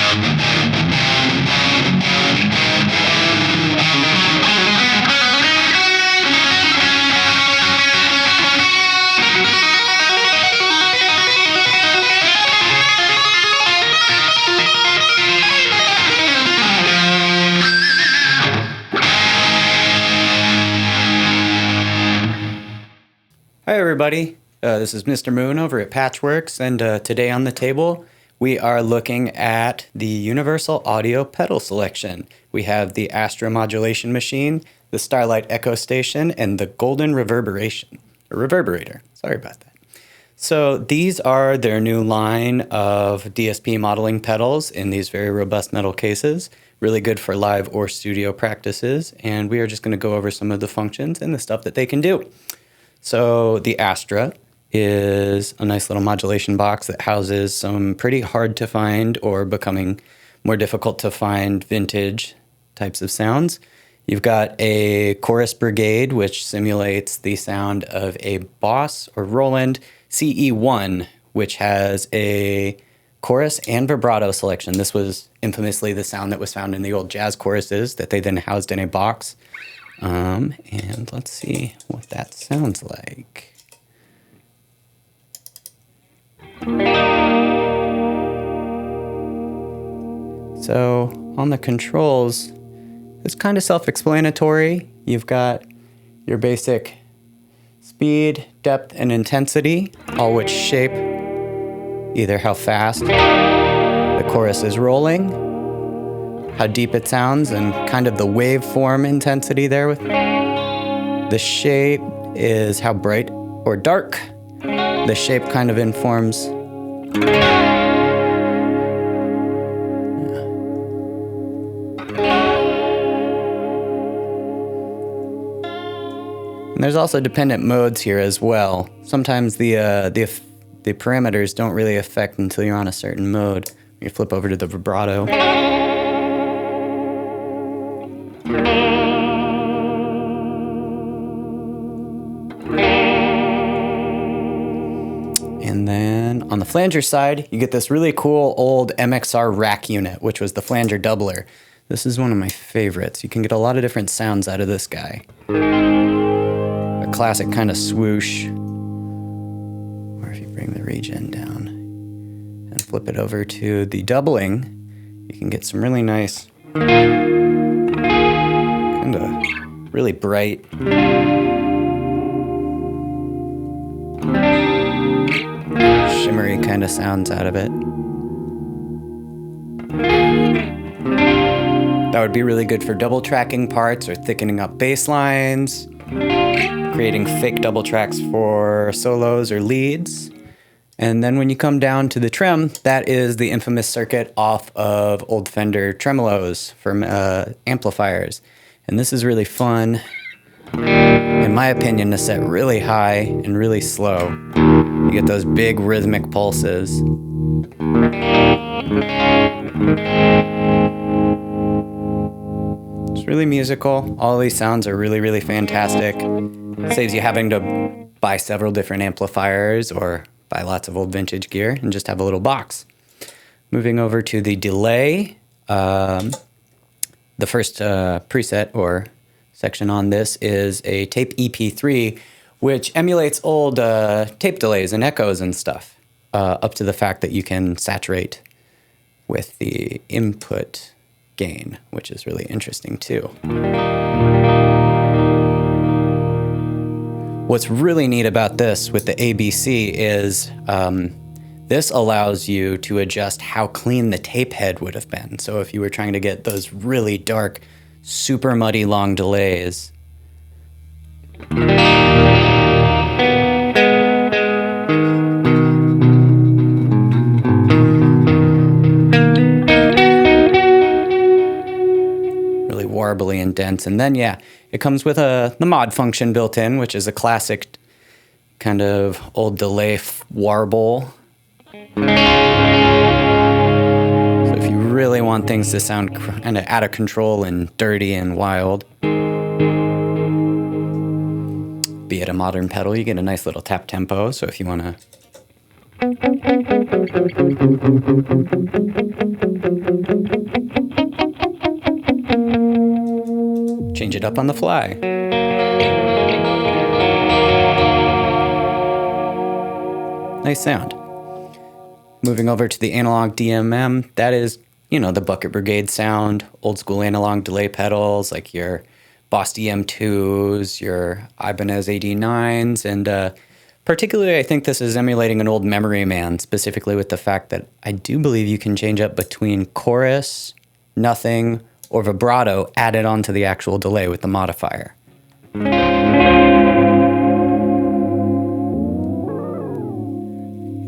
Hi everybody, this is Mr. Moon over at Patchwerks, and today on the table we are looking at the Universal Audio Pedal Selection. We have the Astra Modulation Machine, the Starlight Echo Station, and the Golden Reverberator. Sorry about that. So these are their new line of DSP modeling pedals in these very robust metal cases. Really good for live or studio practices, and we are just going to go over some of the functions and the stuff that they can do. So the Astra is a nice little modulation box that houses some pretty hard to find or becoming more difficult to find vintage types of sounds. You've got a chorus brigade, which simulates the sound of a Boss or Roland CE1, which has a chorus and vibrato selection. This was infamously the sound that was found in the old jazz choruses that they then housed in a box. And let's see what that sounds like. So on the controls, it's kind of self-explanatory. You've got your basic speed, depth, and intensity, all which shape either how fast the chorus is rolling, how deep it sounds, and kind of the waveform intensity there. With the shape is how bright or dark the shape kind of informs and there's also dependent modes here as well. Sometimes the parameters don't really affect until you're on a certain mode. You flip over to the vibrato. And then on the flanger side, you get this really cool old MXR rack unit, which was the Flanger Doubler. This is one of my favorites. You can get a lot of different sounds out of this guy. A classic kind of swoosh. Or if you bring the regen down and flip it over to the doubling, you can get some really nice, kind of really bright, shimmery kind of sounds out of it. That would be really good for double tracking parts or thickening up bass lines, creating fake double tracks for solos or leads. And then when you come down to the trem, that is the infamous circuit off of old Fender tremolos from amplifiers. And this is really fun, in my opinion, to set really high and really slow. You get those big rhythmic pulses. It's really musical. All these sounds are really, really fantastic. Saves you having to buy several different amplifiers or buy lots of old vintage gear and just have a little box. Moving over to the delay, the first preset or section on this is a tape EP3, which emulates old tape delays and echoes and stuff, up to the fact that you can saturate with the input gain, which is really interesting too. What's really neat about this with the ABC is this allows you to adjust how clean the tape head would have been. So if you were trying to get those really dark, super muddy long delays, really warbly and dense. And then, yeah, it comes with the mod function built in, which is a classic kind of old delay warble. So if you really want things to sound kind of out of control and dirty and wild, be it a modern pedal, you get a nice little tap tempo. So if you want to it up on the fly. Nice sound. Moving over to the analog DMM, that is, you know, the Bucket Brigade sound, old school analog delay pedals like your Boss DM2s, your Ibanez AD9s, and particularly I think this is emulating an old Memory Man, specifically with the fact that I do believe you can change up between chorus, nothing, or vibrato added onto the actual delay with the modifier.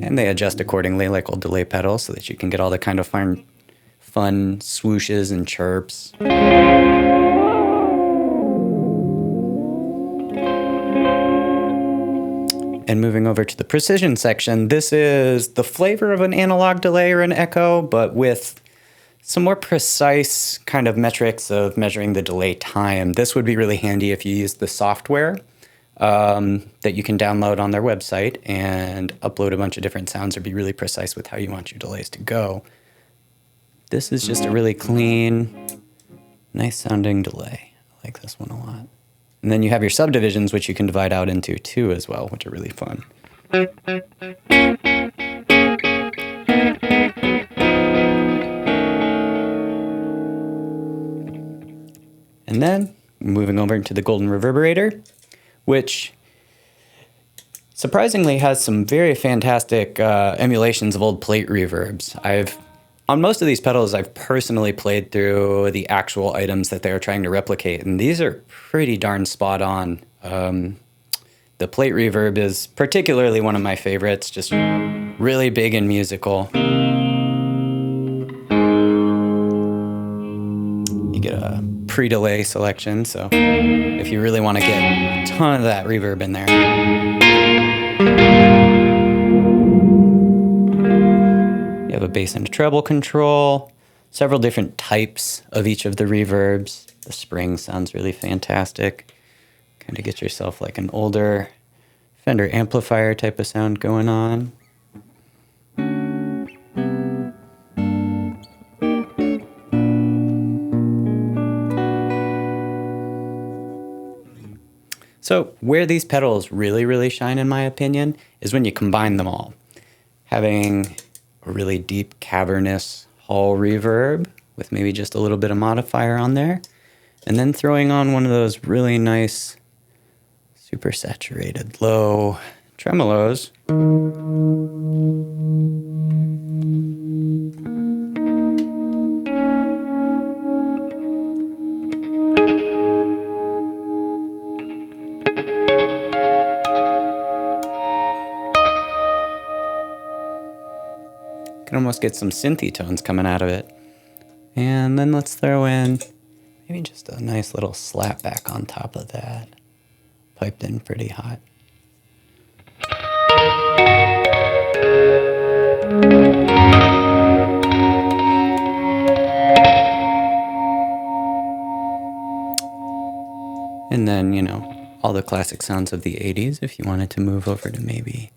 And they adjust accordingly like old delay pedals so that you can get all the kind of fun swooshes and chirps. And moving over to the precision section, this is the flavor of an analog delay or an echo, but with some more precise kind of metrics of measuring the delay time. This would be really handy if you use the software that you can download on their website and upload a bunch of different sounds or be really precise with how you want your delays to go. This is just a really clean, nice sounding delay. I like this one a lot. And then you have your subdivisions, which you can divide out into two as well, which are really fun. And then moving over into the Golden Reverberator, which surprisingly has some very fantastic emulations of old plate reverbs. On most of these pedals, I've personally played through the actual items that they're trying to replicate, and these are pretty darn spot on. The plate reverb is particularly one of my favorites, just really big and musical. You get a pre-delay selection, so if you really want to get a ton of that reverb in there. You have a bass and a treble control, several different types of each of the reverbs. The spring sounds really fantastic. Kind of get yourself like an older Fender amplifier type of sound going on. So where these pedals really, really shine, in my opinion, is when you combine them all. Having a really deep, cavernous hall reverb with maybe just a little bit of modifier on there, and then throwing on one of those really nice, super saturated, low tremolos. Can almost get some synthy tones coming out of it. And then let's throw in maybe just a nice little slap back on top of that. Piped in pretty hot. And then, you know, all the classic sounds of the 80s if you wanted to move over to maybe,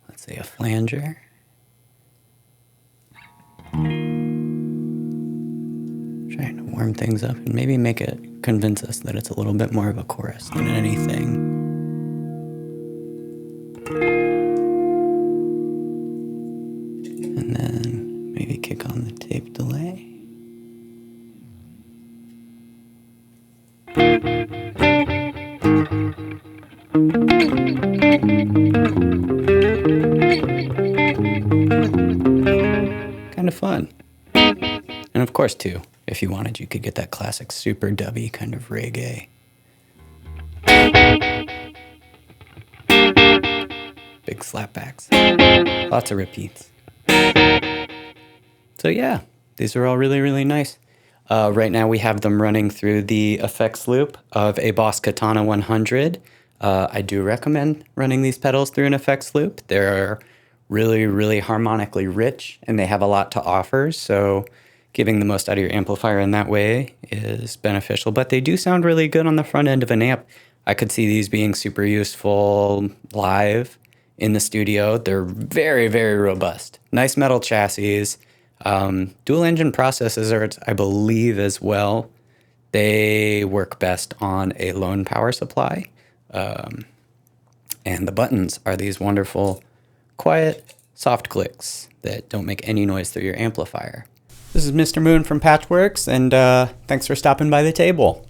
let's say, a flanger. Trying to warm things up and maybe convince us that it's a little bit more of a chorus than anything. And then maybe kick on the tape delay. Kind of fun. And of course, too, if you wanted, you could get that classic super dubby kind of reggae. Big slapbacks. Lots of repeats. So yeah, these are all really, really nice. Right now we have them running through the effects loop of a Boss Katana 100. I do recommend running these pedals through an effects loop. They're really, really harmonically rich, and they have a lot to offer, so giving the most out of your amplifier in that way is beneficial. But they do sound really good on the front end of an amp. I could see these being super useful live in the studio. They're very, very robust. Nice metal chassis. Dual engine processors, I believe, as well. They work best on a lone power supply. And the buttons are these wonderful, quiet, soft clicks that don't make any noise through your amplifier. This is Mr. Moon from Patchwerks, and thanks for stopping by the table.